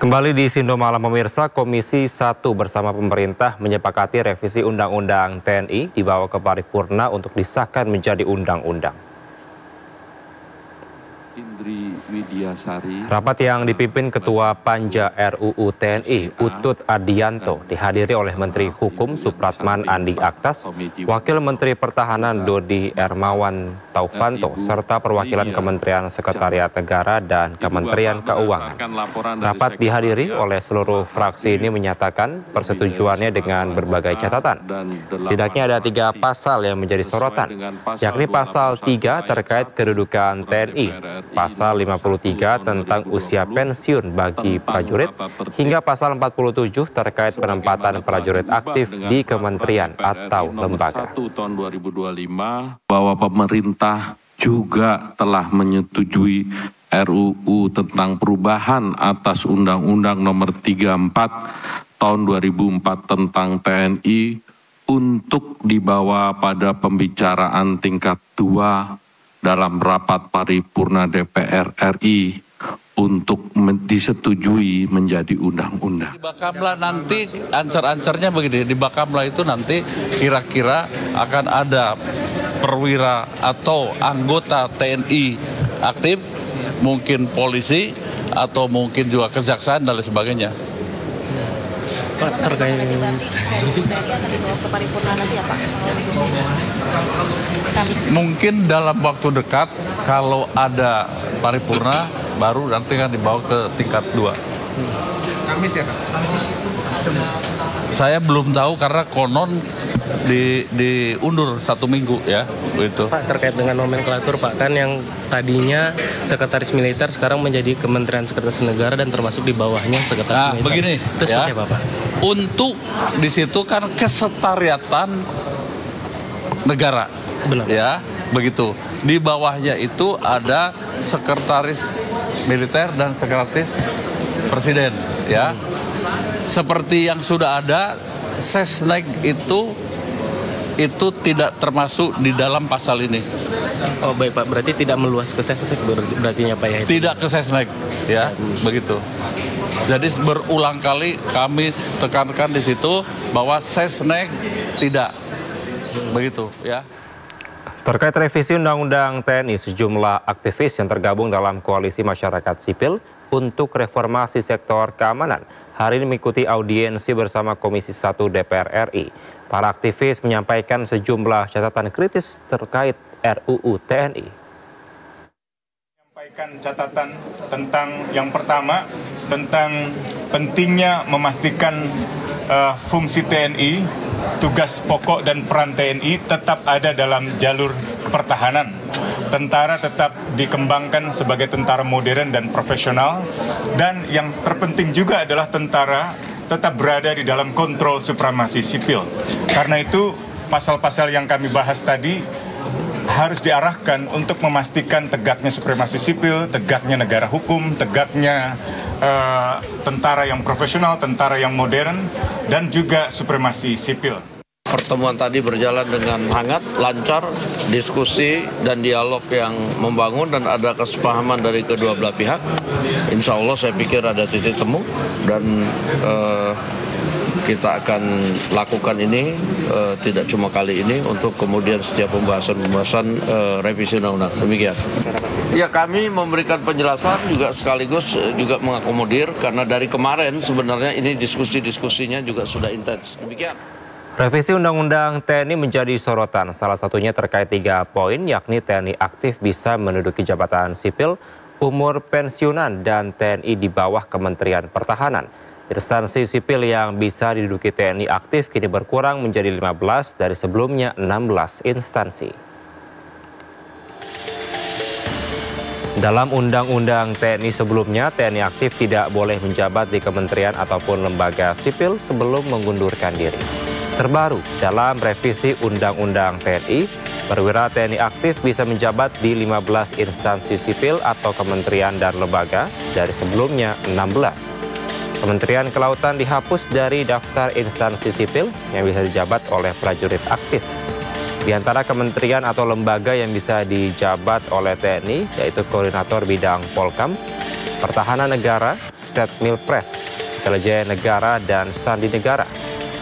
Kembali di Sindo Malam pemirsa, Komisi 1 bersama pemerintah menyepakati revisi Undang-Undang TNI dibawa ke paripurna untuk disahkan menjadi undang-undang. Rapat yang dipimpin Ketua Panja RUU TNI Utut Adianto dihadiri oleh Menteri Hukum Supratman Andi Aktas, Wakil Menteri Pertahanan Dodi Ermawan Taufanto, serta perwakilan Kementerian Sekretariat Negara dan Kementerian Keuangan. Rapat dihadiri oleh seluruh fraksi ini menyatakan persetujuannya dengan berbagai catatan. Setidaknya ada 3 pasal yang menjadi sorotan, yakni pasal 3 terkait kedudukan TNI, pasal 53 tentang usia pensiun bagi prajurit, hingga pasal 47 terkait penempatan prajurit aktif di kementerian atau lembaga. Tahun 2025 bahwa pemerintah juga telah menyetujui RUU tentang perubahan atas Undang-Undang Nomor 34 Tahun 2004 tentang TNI untuk dibawa pada pembicaraan tingkat 2 dalam rapat paripurna DPR RI untuk disetujui menjadi undang-undang. Di Bakamla nanti answer-answernya begini, di Bakamla itu nanti kira-kira akan ada perwira atau anggota TNI aktif, mungkin polisi, atau mungkin juga kejaksaan dan lain sebagainya. Pak, terkait mungkin dalam waktu dekat kalau ada paripurna baru nanti kan dibawa ke tingkat 2. Kamis ya, Kak? Saya belum tahu karena konon diundur 1 minggu ya, begitu. Pak, terkait dengan nomenklatur Pak, kan yang tadinya sekretaris militer sekarang menjadi Kementerian Sekretaris Negara dan termasuk di bawahnya sekretaris militer. Begini, itu seperti apa, Pak? Untuk di situ kan kesetariatan negara, benar ya, begitu. Di bawahnya itu ada sekretaris militer dan sekretaris presiden, ya. Seperti yang sudah ada, Sesnek itu tidak termasuk di dalam pasal ini. Oh baik Pak, berarti tidak meluas ke Sesnek berartinya Pak ya? Tidak ke Sesnek, ya, begitu. Jadi berulang kali kami tekankan di situ bahwa Sesnek tidak, begitu, ya. Terkait revisi Undang-Undang TNI, sejumlah aktivis yang tergabung dalam Koalisi Masyarakat Sipil untuk Reformasi Sektor Keamanan hari ini mengikuti audiensi bersama Komisi 1 DPR RI. Para aktivis menyampaikan sejumlah catatan kritis terkait RUU TNI. Menyampaikan catatan tentang yang pertama, tentang pentingnya memastikan fungsi TNI, tugas pokok dan peran TNI tetap ada dalam jalur pertahanan. Tentara tetap dikembangkan sebagai tentara modern dan profesional, dan yang terpenting juga adalah tentara tetap berada di dalam kontrol supremasi sipil. Karena itu pasal-pasal yang kami bahas tadi harus diarahkan untuk memastikan tegaknya supremasi sipil, tegaknya negara hukum, tegaknya tentara yang profesional, tentara yang modern, dan juga supremasi sipil. Pertemuan tadi berjalan dengan hangat, lancar, diskusi dan dialog yang membangun dan ada kesepahaman dari kedua belah pihak. Insya Allah saya pikir ada titik temu dan kita akan lakukan ini tidak cuma kali ini untuk kemudian setiap pembahasan revisi undang-undang. Demikian. Ya, kami memberikan penjelasan juga sekaligus juga mengakomodir karena dari kemarin sebenarnya ini diskusinya juga sudah intens. Demikian. Revisi Undang-Undang TNI menjadi sorotan, salah satunya terkait 3 poin, yakni TNI aktif bisa menduduki jabatan sipil, umur pensiunan, dan TNI di bawah Kementerian Pertahanan. Instansi sipil yang bisa diduduki TNI aktif kini berkurang menjadi 15 dari sebelumnya 16 instansi. Dalam Undang-Undang TNI sebelumnya, TNI aktif tidak boleh menjabat di kementerian ataupun lembaga sipil sebelum mengundurkan diri. Terbaru, dalam revisi Undang-Undang TNI, perwira TNI aktif bisa menjabat di 15 instansi sipil atau kementerian dan lembaga dari sebelumnya 16. Kementerian Kelautan dihapus dari daftar instansi sipil yang bisa dijabat oleh prajurit aktif. Di antara kementerian atau lembaga yang bisa dijabat oleh TNI, yaitu Koordinator Bidang Polkam, Pertahanan Negara, Setmilpres, Intelijen Negara dan Sandi Negara,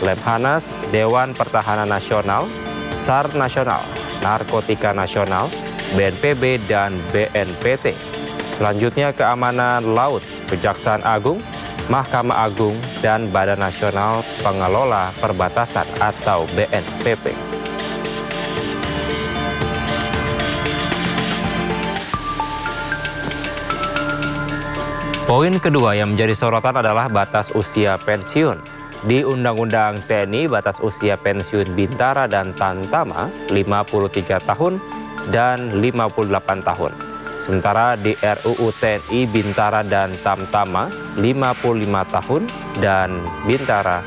Lemhanas, Dewan Pertahanan Nasional, SAR Nasional, Narkotika Nasional, BNPB, dan BNPT. Selanjutnya Keamanan Laut, Kejaksaan Agung, Mahkamah Agung, dan Badan Nasional Pengelola Perbatasan atau BNPP. Poin kedua yang menjadi sorotan adalah batas usia pensiun. Di Undang-Undang TNI, batas usia pensiun Bintara dan Tamtama 53 tahun dan 58 tahun. Sementara di RUU TNI, Bintara dan Tamtama 55 tahun dan Bintara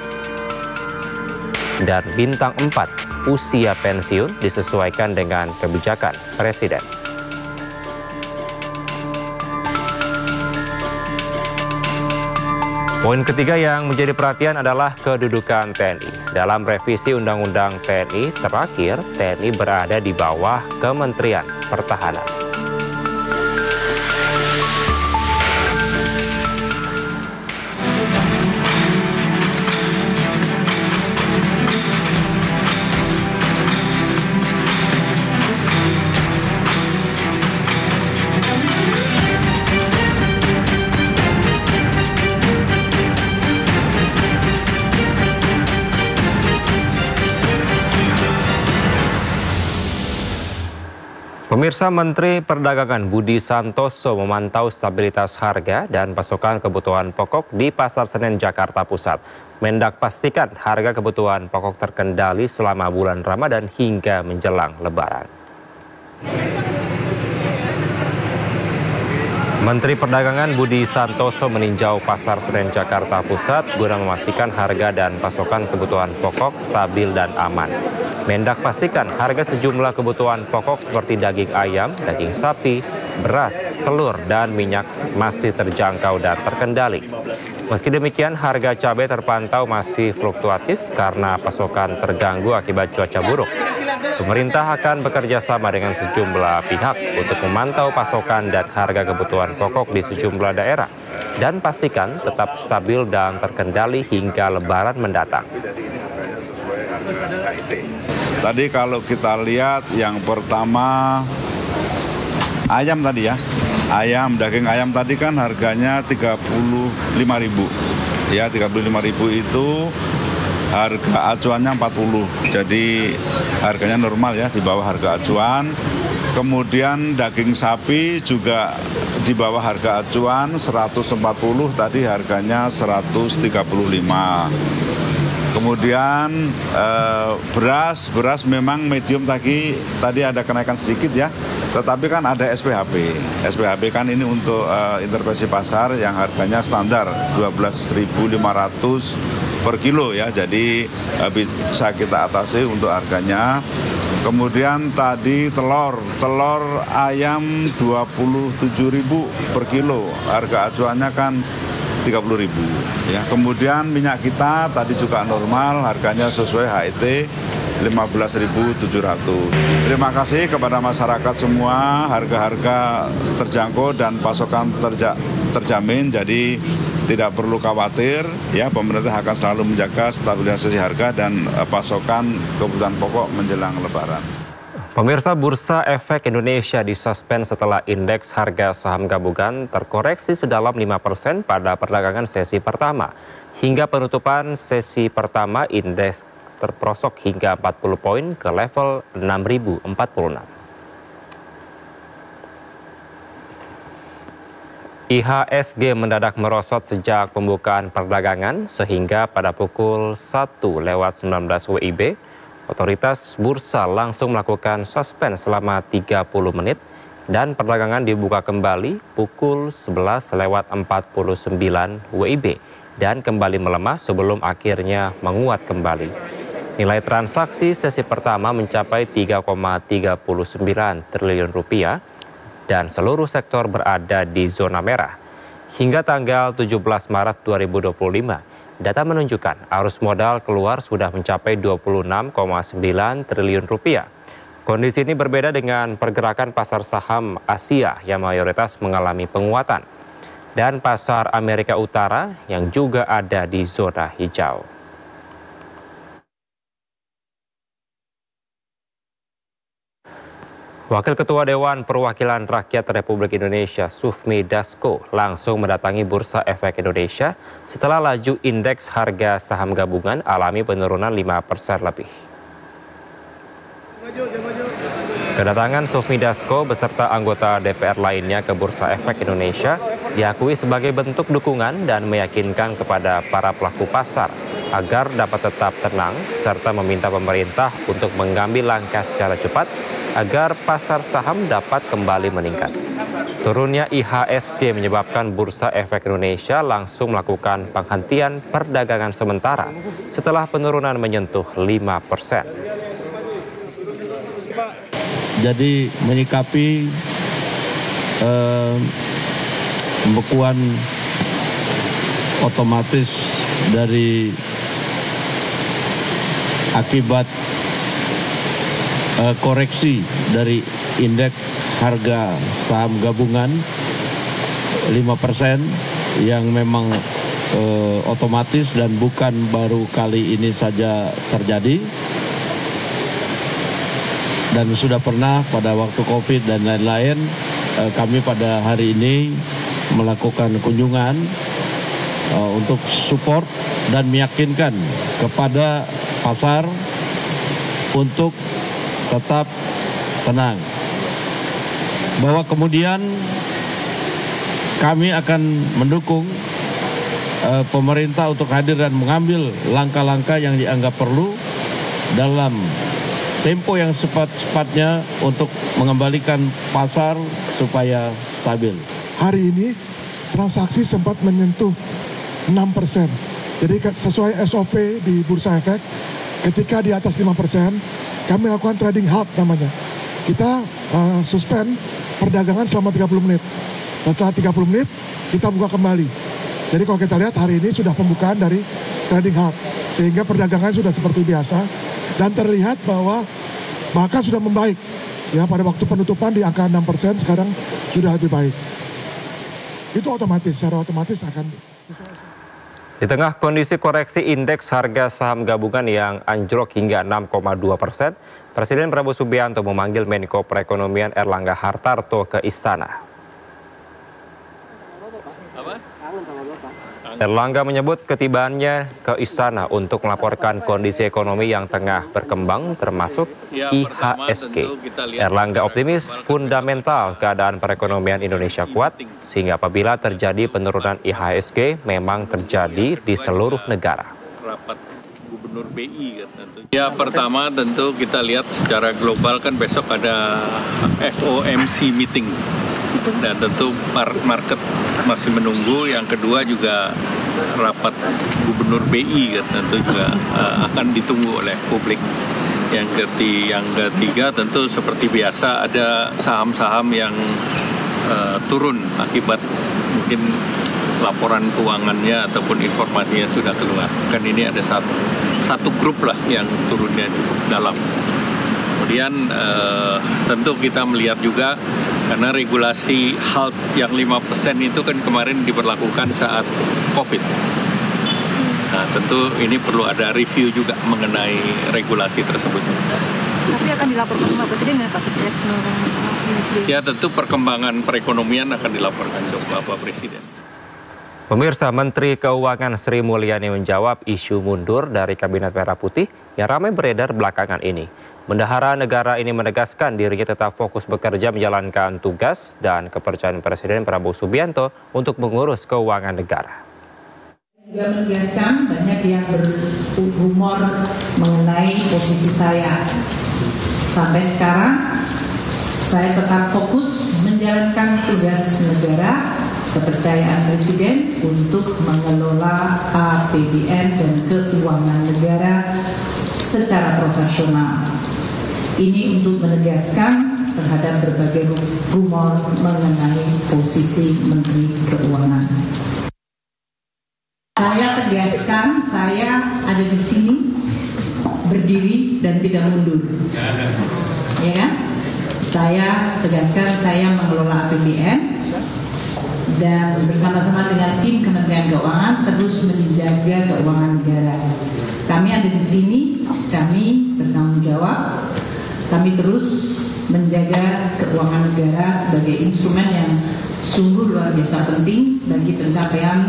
dan Bintang 4 usia pensiun disesuaikan dengan kebijakan Presiden. Poin ketiga yang menjadi perhatian adalah kedudukan TNI. Dalam revisi Undang-Undang TNI terakhir, TNI berada di bawah Kementerian Pertahanan. Pemirsa, Menteri Perdagangan Budi Santoso memantau stabilitas harga dan pasokan kebutuhan pokok di Pasar Senen, Jakarta Pusat. Mendak pastikan harga kebutuhan pokok terkendali selama bulan Ramadan hingga menjelang Lebaran. Menteri Perdagangan Budi Santoso meninjau Pasar Senen, Jakarta Pusat guna memastikan harga dan pasokan kebutuhan pokok stabil dan aman. Mendak pastikan harga sejumlah kebutuhan pokok seperti daging ayam, daging sapi, beras, telur, dan minyak masih terjangkau dan terkendali. Meski demikian, harga cabai terpantau masih fluktuatif karena pasokan terganggu akibat cuaca buruk. Pemerintah akan bekerja sama dengan sejumlah pihak untuk memantau pasokan dan harga kebutuhan pokok di sejumlah daerah dan pastikan tetap stabil dan terkendali hingga Lebaran mendatang. Tadi kalau kita lihat yang pertama ayam tadi ya, daging ayam tadi kan harganya 35.000. Ya, 35.000 itu harga acuannya 40. Jadi harganya normal ya, di bawah harga acuan. Kemudian daging sapi juga di bawah harga acuan 140, tadi harganya 135. Kemudian beras memang medium tadi ada kenaikan sedikit ya, tetapi kan ada SPHP. SPHP kan ini untuk intervensi pasar yang harganya standar 12.500 per kilo ya, jadi bisa kita atasi untuk harganya. Kemudian tadi telur ayam 27.000 per kilo, harga acuannya kan 30.000 ya. Kemudian minyak kita tadi juga normal, harganya sesuai HET 15.700. Terima kasih kepada masyarakat semua, harga-harga terjangkau dan pasokan terjamin, jadi tidak perlu khawatir ya, pemerintah akan selalu menjaga stabilisasi harga dan pasokan kebutuhan pokok menjelang Lebaran. Pemirsa, Bursa Efek Indonesia disuspend setelah indeks harga saham gabungan terkoreksi sedalam 5% pada perdagangan sesi pertama. Hingga penutupan sesi pertama, indeks terprosok hingga 40 poin ke level 6.046. IHSG mendadak merosot sejak pembukaan perdagangan sehingga pada pukul 1:19 WIB, otoritas bursa langsung melakukan suspend selama 30 menit dan perdagangan dibuka kembali pukul 11:49 WIB dan kembali melemah sebelum akhirnya menguat kembali. Nilai transaksi sesi pertama mencapai 3,39 triliun rupiah dan seluruh sektor berada di zona merah. Hingga tanggal 17 Maret 2025, data menunjukkan arus modal keluar sudah mencapai 26,9 triliun rupiah. Kondisi ini berbeda dengan pergerakan pasar saham Asia yang mayoritas mengalami penguatan. dan pasar Amerika Utara yang juga ada di zona hijau. Wakil Ketua Dewan Perwakilan Rakyat Republik Indonesia, Sufmi Dasko, langsung mendatangi Bursa Efek Indonesia setelah laju indeks harga saham gabungan alami penurunan 5% lebih. Kedatangan Sufmi Dasko beserta anggota DPR lainnya ke Bursa Efek Indonesia diakui sebagai bentuk dukungan dan meyakinkan kepada para pelaku pasar agar dapat tetap tenang serta meminta pemerintah untuk mengambil langkah secara cepat agar pasar saham dapat kembali meningkat. Turunnya IHSG menyebabkan Bursa Efek Indonesia langsung melakukan penghentian perdagangan sementara setelah penurunan menyentuh 5%. Jadi menyikapi pembekuan otomatis dari akibat koreksi dari indeks harga saham gabungan 5% yang memang otomatis dan bukan baru kali ini saja terjadi dan sudah pernah pada waktu COVID dan lain-lain. Kami pada hari ini melakukan kunjungan untuk support dan meyakinkan kepada pasar untuk tetap tenang. Bahwa kemudian kami akan mendukung pemerintah untuk hadir dan mengambil langkah-langkah yang dianggap perlu dalam tempo yang cepat-cepatnya untuk mengembalikan pasar supaya stabil. Hari ini transaksi sempat menyentuh 6%. Jadi sesuai SOP di Bursa Efek, ketika di atas 5%, kami lakukan trading halt namanya. Kita suspend perdagangan selama 30 menit. Setelah 30 menit, kita buka kembali. Jadi kalau kita lihat hari ini sudah pembukaan dari trading halt. Sehingga perdagangan sudah seperti biasa. Dan terlihat bahwa bahkan sudah membaik. Ya, pada waktu penutupan di angka 6%, sekarang sudah lebih baik. Itu otomatis, secara otomatis akan... Di tengah kondisi koreksi indeks harga saham gabungan yang anjlok hingga 6,2%, Presiden Prabowo Subianto memanggil Menko Perekonomian Erlangga Hartarto ke istana. Erlangga menyebut ketibaannya ke istana untuk melaporkan kondisi ekonomi yang tengah berkembang termasuk IHSG. Erlangga optimis fundamental keadaan perekonomian Indonesia kuat sehingga apabila terjadi penurunan IHSG memang terjadi di seluruh negara. Gubernur BI kan tentu. Ya pertama tentu kita lihat secara global kan besok ada FOMC meeting. Dan tentu market masih menunggu. Yang kedua juga rapat Gubernur BI kan tentu juga akan ditunggu oleh publik. Yang ketiga tentu seperti biasa ada saham-saham yang turun akibat mungkin laporan keuangannya ataupun informasinya sudah keluar. Kan ini ada satu grup lah yang turunnya cukup dalam. Kemudian tentu kita melihat juga karena regulasi HALT yang 5% itu kan kemarin diberlakukan saat COVID. Nah tentu ini perlu ada review juga mengenai regulasi tersebut. Tapi akan dilaporkan ke Pak Presiden ya Pak Presiden? Ya tentu perkembangan perekonomian akan dilaporkan ke Bapak Presiden. Pemirsa, Menteri Keuangan Sri Mulyani menjawab isu mundur dari Kabinet Merah Putih yang ramai beredar belakangan ini. Bendahara negara ini menegaskan dirinya tetap fokus bekerja menjalankan tugas dan kepercayaan Presiden Prabowo Subianto untuk mengurus keuangan negara. Juga menegaskan banyak yang berumor mengenai posisi saya. Sampai sekarang saya tetap fokus menjalankan tugas negara, kepercayaan Presiden untuk mengelola APBN dan keuangan negara secara profesional. Ini untuk menegaskan terhadap berbagai rumor mengenai posisi Menteri Keuangan. Saya tegaskan, saya ada di sini berdiri dan tidak mundur. Ya kan? Saya tegaskan saya mengelola APBN dan bersama-sama dengan tim Kementerian Keuangan terus menjaga keuangan negara. Kami ada di sini, kami bertanggung jawab, kami terus menjaga keuangan negara sebagai instrumen yang sungguh luar biasa penting bagi pencapaian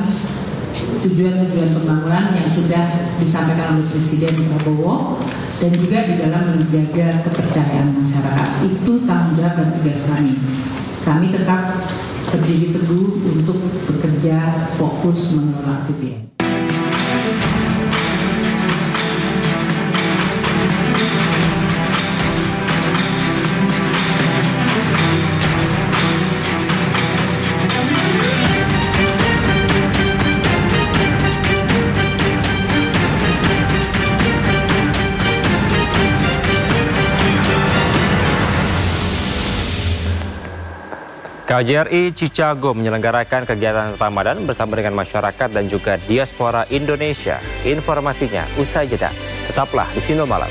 tujuan-tujuan pembangunan yang sudah disampaikan oleh Presiden Prabowo dan juga di dalam menjaga kepercayaan masyarakat. Itu tanggung jawab dan tugas kami. Kami tetap berdiri teguh untuk bekerja fokus mengelola APBN. KJRI Chicago menyelenggarakan kegiatan Ramadan bersama dengan masyarakat dan juga diaspora Indonesia. Informasinya usai jeda. Tetaplah di Sindo Malam.